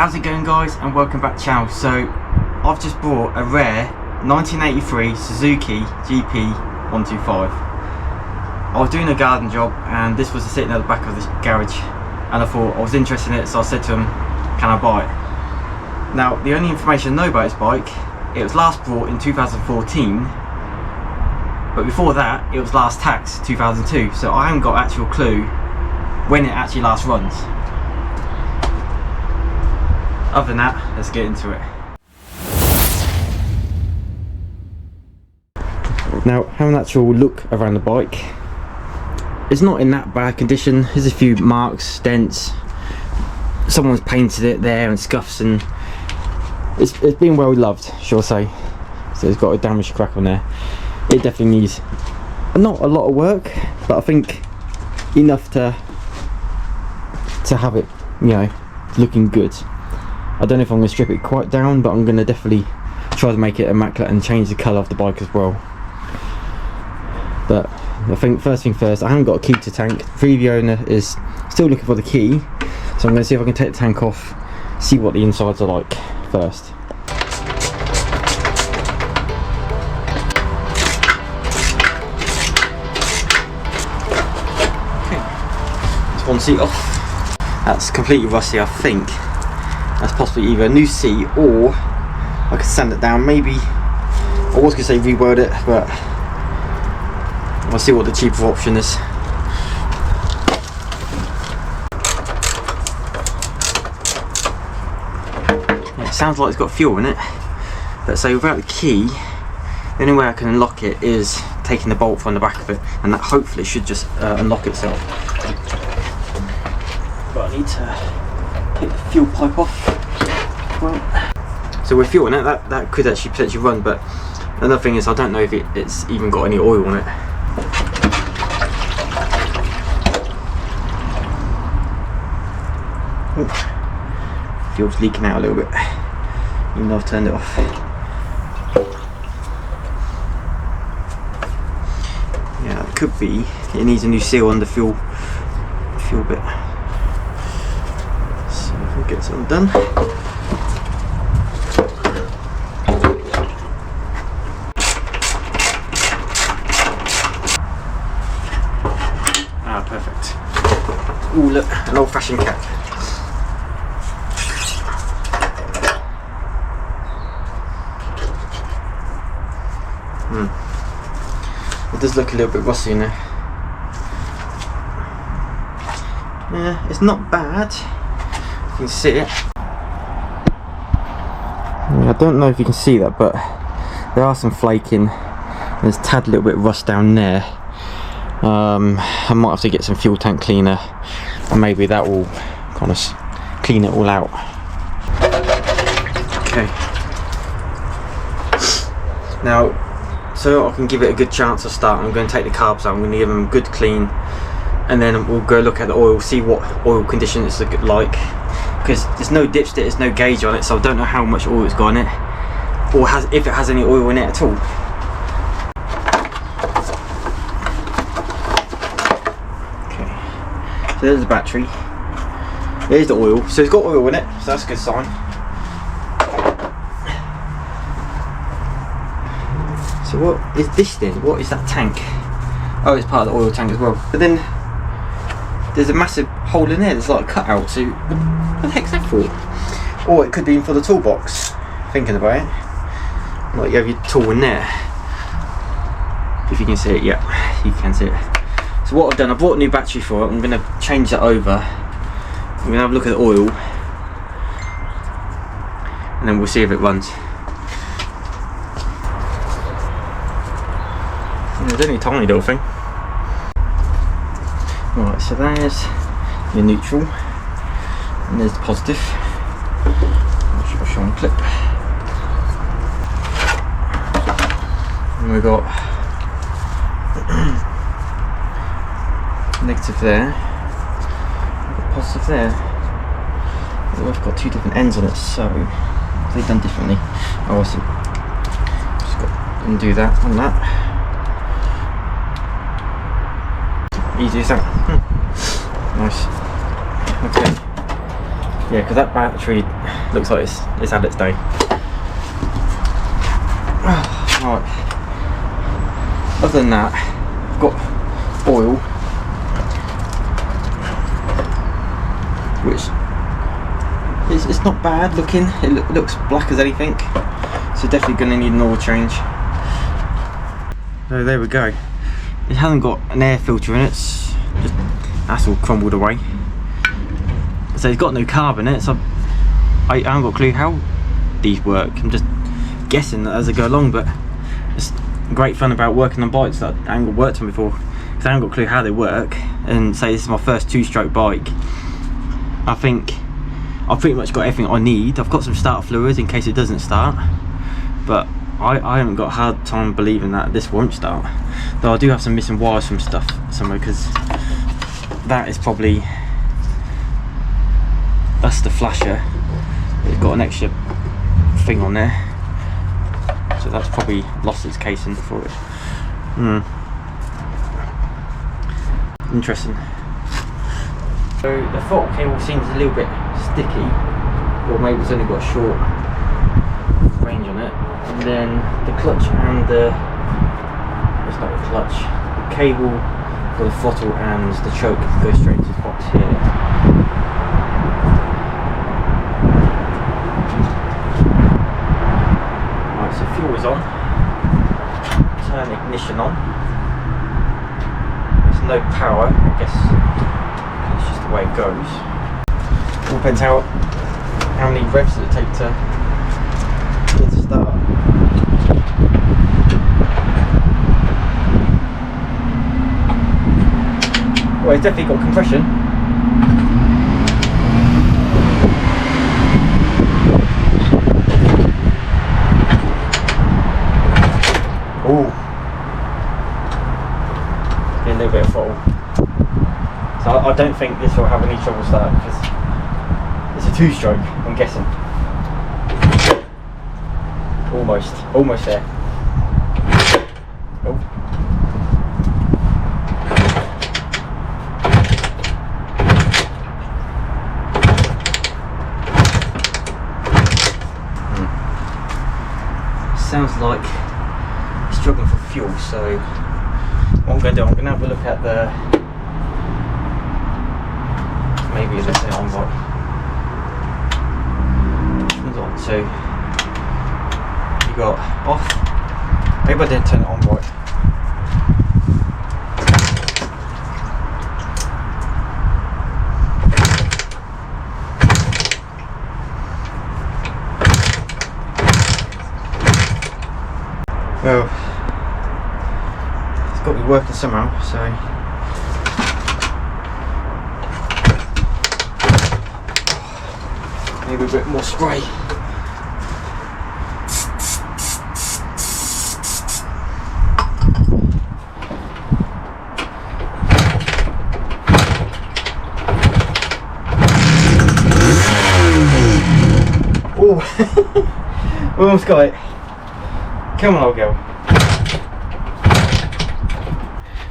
How's it going, guys, and welcome back to the channel. So I've just bought a rare 1983 Suzuki GP 125. I was doing a garden job and this was sitting at the back of the garage, and I thought I was interested in it, so I said to him, can I buy it? Now, the only information I know about this bike, it was last brought in 2014, but before that it was last taxed 2002, so I haven't got actual clue when it actually last runs. Other than that, let's get into it. Now, have an actual look around the bike. It's not in that bad condition. There's a few marks, dents. Someone's painted it there and scuffs, and it's been well loved, shall I say. So it's got a damaged crack on there. It definitely needs not a lot of work, but I think enough to have it, you know, looking good. I don't know if I'm going to strip it quite down, but I'm going to definitely try to make it immaculate and change the colour of the bike as well. But I think first thing first, I haven't got a key to tank. The previous owner is still looking for the key, so I'm going to see if I can take the tank off, see what the insides are like first. Okay, it's one seat off. That's completely rusty. I think that's possibly either a new seat or I could sand it down. Maybe I was going to say reweld it, but I'll see what the cheaper option is. It sounds like it's got fuel in it, but so without the key, the only way I can unlock it is taking the bolt from the back of it, and that hopefully should just unlock itself. But I need to take the fuel pipe off. Well, so with fuel in it, that could actually potentially run, but another thing is I don't know if it's even got any oil on it. Ooh. Fuel's leaking out a little bit, even though I've turned it off. Yeah, it could be. It needs a new seal on the fuel bit. So we'll get some done. Ah, perfect. Ooh, look, an old-fashioned cap. It does look a little bit rusty in there. Yeah, it's not bad. You can see it. Yeah, I don't know if you can see that, but there are some flaking. There's a tad little bit of rust down there. I might have to get some fuel tank cleaner, and maybe that will kind of clean it all out. Okay. Now, so I can give it a good chance to start, I'm going to take the carbs out. I'm going to give them a good clean, and then we'll go look at the oil, see what oil condition it's like, because there's no dipstick, there's no gauge on it, so I don't know how much oil it's got in it, or if it has any oil in it at all. Okay, so there's the battery, there's the oil, so it's got oil in it, so that's a good sign. So what is this then? What is that tank? Oh, it's part of the oil tank as well. But then there's a massive hole in there. There's like a cutout. So what the heck's that for? Or it could be for the toolbox. Thinking about it, like you have your tool in there. If you can see it, yeah, you can see it. So what I've done, I bought a new battery for it. I'm going to change that over. I'm going to have a look at the oil, and then we'll see if it runs. There's only a tiny little thing. Right, so there's your neutral, and there's the positive. I'll show on the clip. And we've got negative there, we've got positive there. We've got two different ends on it, so they've done differently. Oh, I see. Just got to undo that on that. Easy as that. Nice. Okay. Yeah, because that battery looks like it's had its day. Right. Other than that, I've got oil, which it's not bad looking. It looks black as anything, so definitely going to need an oil change. So there we go. It hasn't got an air filter in it. It's just, that's all crumbled away. So it's got no carb in it. So I haven't got a clue how these work. I'm just guessing as I go along, but it's great fun about working on bikes that I haven't worked on before, because I haven't got a clue how they work. And say this is my first 2-stroke bike, I think I've pretty much got everything I need. I've got some starter fluids in case it doesn't start, but I haven't got a hard time believing that this won't start. Though I do have some missing wires from stuff somewhere, because that is probably, that's the flasher. It's got an extra thing on there, so that's probably lost its casing for it. Interesting. So the throttle cable seems a little bit sticky, or maybe it's only got a short range on it. And then the clutch and it's not the clutch, the cable for the throttle and the choke goes straight to the box here. Right, so fuel is on. Turn ignition on. There's no power, I guess it's just the way it goes. All depends how many revs it take to get to start. Well, it's definitely got compression. Ooh. Getting a little bit of throttle. So I don't think this will have any trouble starting, because it's a 2-stroke, I'm guessing. Almost there. Oh. Sounds like it's struggling for fuel, so what I'm going to do, I'm going to have a look at the, maybe let's say on right. So you got off, maybe I didn't turn it on right. Well, it's got to be working somehow, so maybe a bit more spray. Oh, we almost got it. Come on, old girl.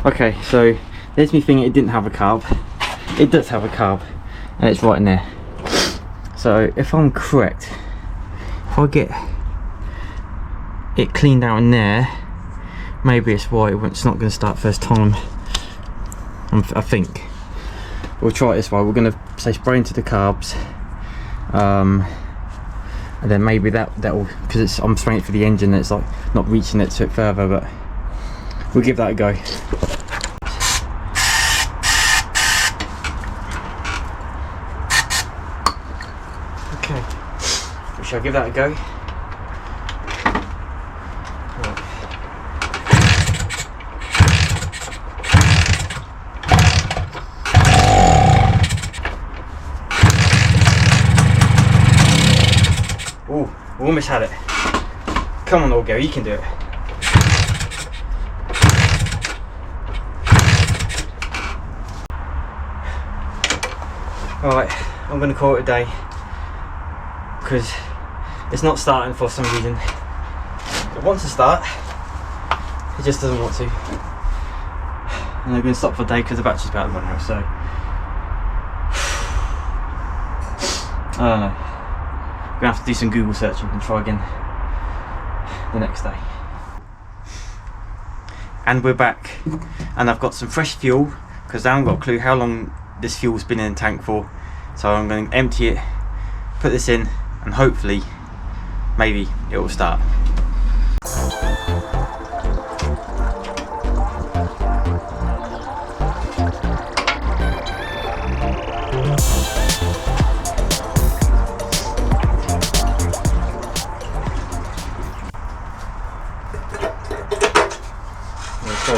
Okay, so there's me thinking it didn't have a carb. It does have a carb, and it's right in there. So if I'm correct, if I get it cleaned out in there, maybe it's why it's not going to start first time. I think we'll try it this way. We're going to say spray into the carbs, and then maybe that'll, because I'm spraying it for the engine, it's like not reaching it to it further, but we'll give that a go. Okay, we shall give that a go. Ooh, we almost had it. Come on, old girl, you can do it. Alright, I'm going to call it a day, because it's not starting for some reason. It wants to start, it just doesn't want to. And I'm going to stop for a day because the battery's about to run out, so I don't know. I'm gonna have to do some Google searching and try again the next day. And we're back, and I've got some fresh fuel because I haven't got a clue how long this fuel's been in the tank for. So I'm going to empty it, put this in, and hopefully, maybe it will start.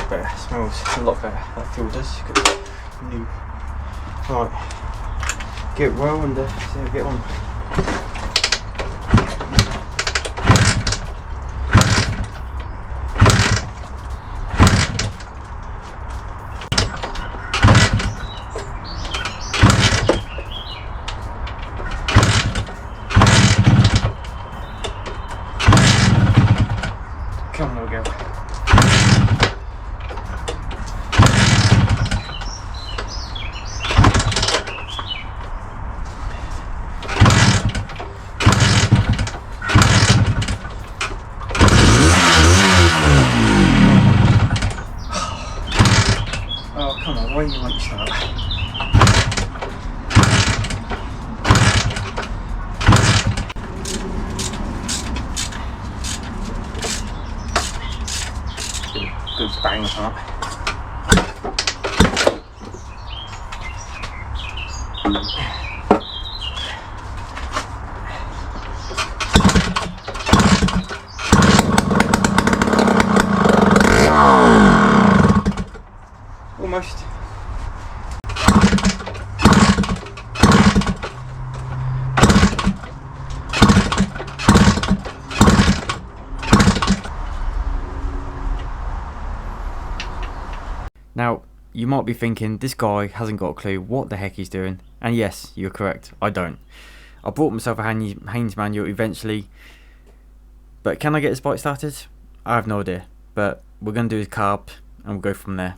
Better. Smells a lot better. That fuel does. New. Right. Get it well and see how we get on. Come on, we'll go. Come on, why you won't start? Good bang on that. Almost. Now, you might be thinking, this guy hasn't got a clue what the heck he's doing. And yes, you're correct, I don't. I bought myself a Haynes manual eventually. But can I get this bike started? I have no idea. But we're going to do his carb and we'll go from there.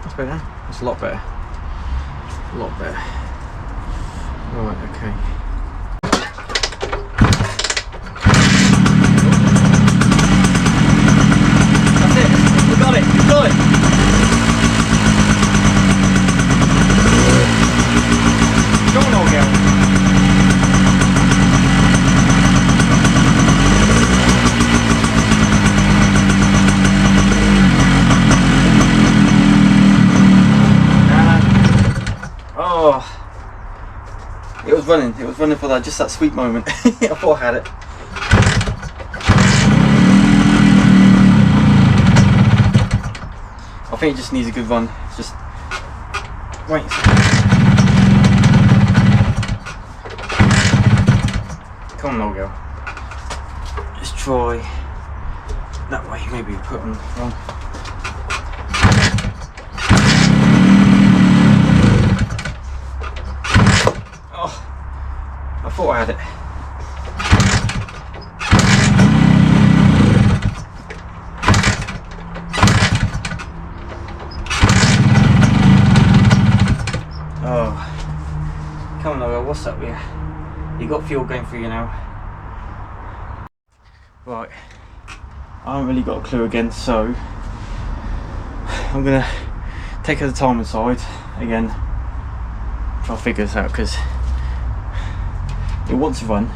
That's better. That's a lot better. A lot better. Right, okay. Got it, you got it! Go on, old girl. Oh, it was running for that, just that sweet moment. I thought I had it. I think it just needs a good run. Just wait. Come on, old girl. Let's try that way. Maybe we put on wrong. Oh, I thought I had it. Come on, what's up here? You got fuel going through you now. Right, I haven't really got a clue again, so I'm gonna take the time aside again, try to figure this out because it wants to run,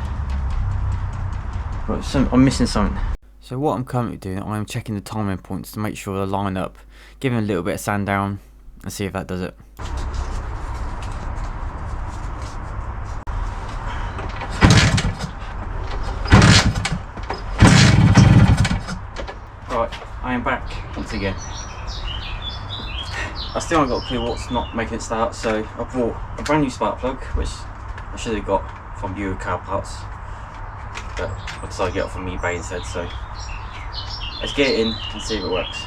but I'm missing something. So what I'm currently doing, I'm checking the timing points to make sure they line up, giving a little bit of sand down and see if that does it. I am back once again. I still haven't got a clue what's not making it start, so I bought a brand new spark plug, which I should have got from Euro car parts, but I decided to get it from eBay instead, so let's get it in and see if it works.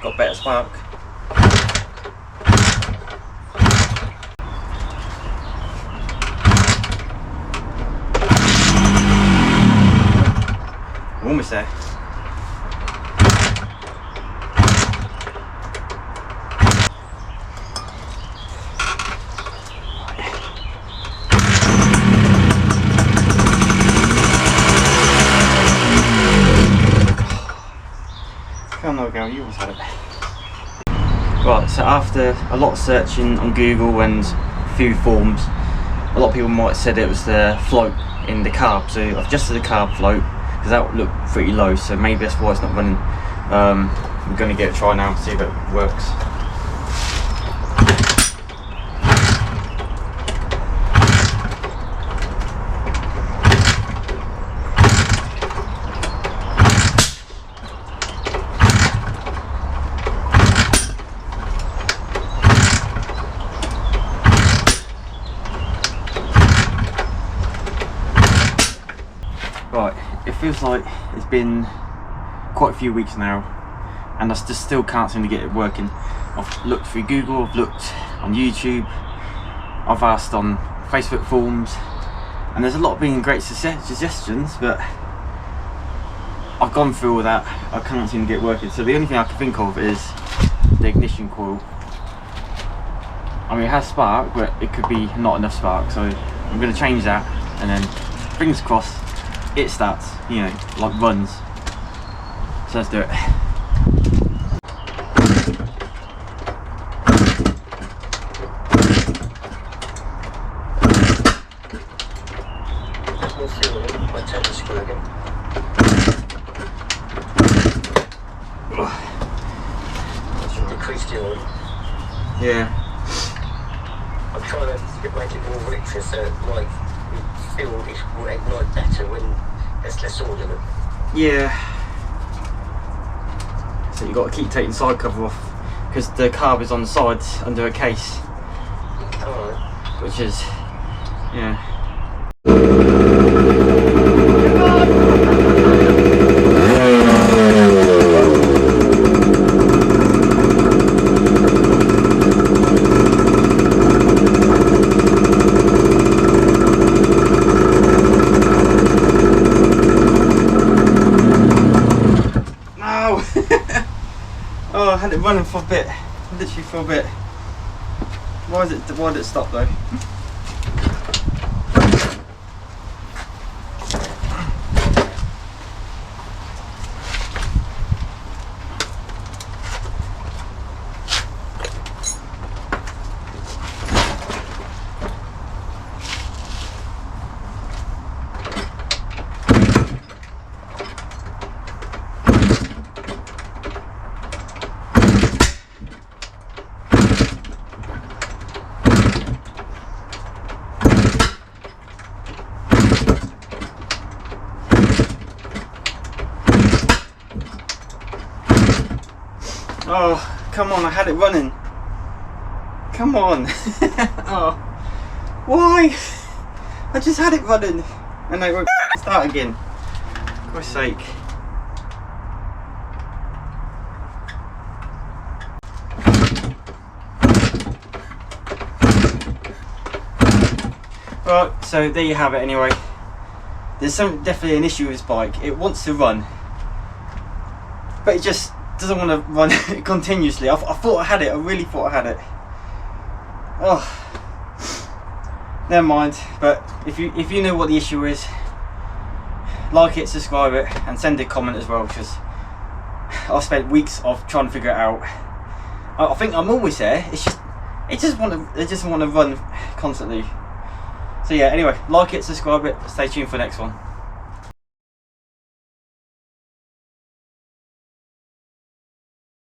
Got better spark. almost there. Come on, girl, you almost had it. Right, so after a lot of searching on Google and a few forums, a lot of people might have said it was the float in the carb. So I've adjusted the carb float because that looked pretty low, so maybe that's why it's not running. I'm going to give it a try now and see if it works. Right, it feels like it's been quite a few weeks now and I just still can't seem to get it working. I've looked through Google, I've looked on YouTube, I've asked on Facebook forums, and there's a lot of being great suggestions, but I've gone through all that, I can't seem to get it working. So the only thing I can think of is the ignition coil. I mean, it has spark, but it could be not enough spark, so I'm going to change that, and then fingers crossed it starts, you know, like runs. So let's do it. Yeah. I'm trying to make it more richer so like you feel it will ignite better when there's less oil in it. Yeah. So you've got to keep taking the side cover off because the carb is on the side under a case. Alright. Which is, yeah. Oh, I had it running for a bit, literally for a bit. Why did it stop though? Oh, come on, I had it running. Come on. Oh, why? I just had it running. And they won't start again. For God's sake. Right, so there you have it anyway. There's definitely an issue with this bike. It wants to run, but it just doesn't want to run continuously. I thought I had it. I really thought I had it. Oh, never mind. But if you know what the issue is, like it, subscribe it, and send a comment as well, because I've spent weeks of trying to figure it out. I think I'm always there. It's just it just want to run constantly. So yeah. Anyway, like it, subscribe it. Stay tuned for the next one.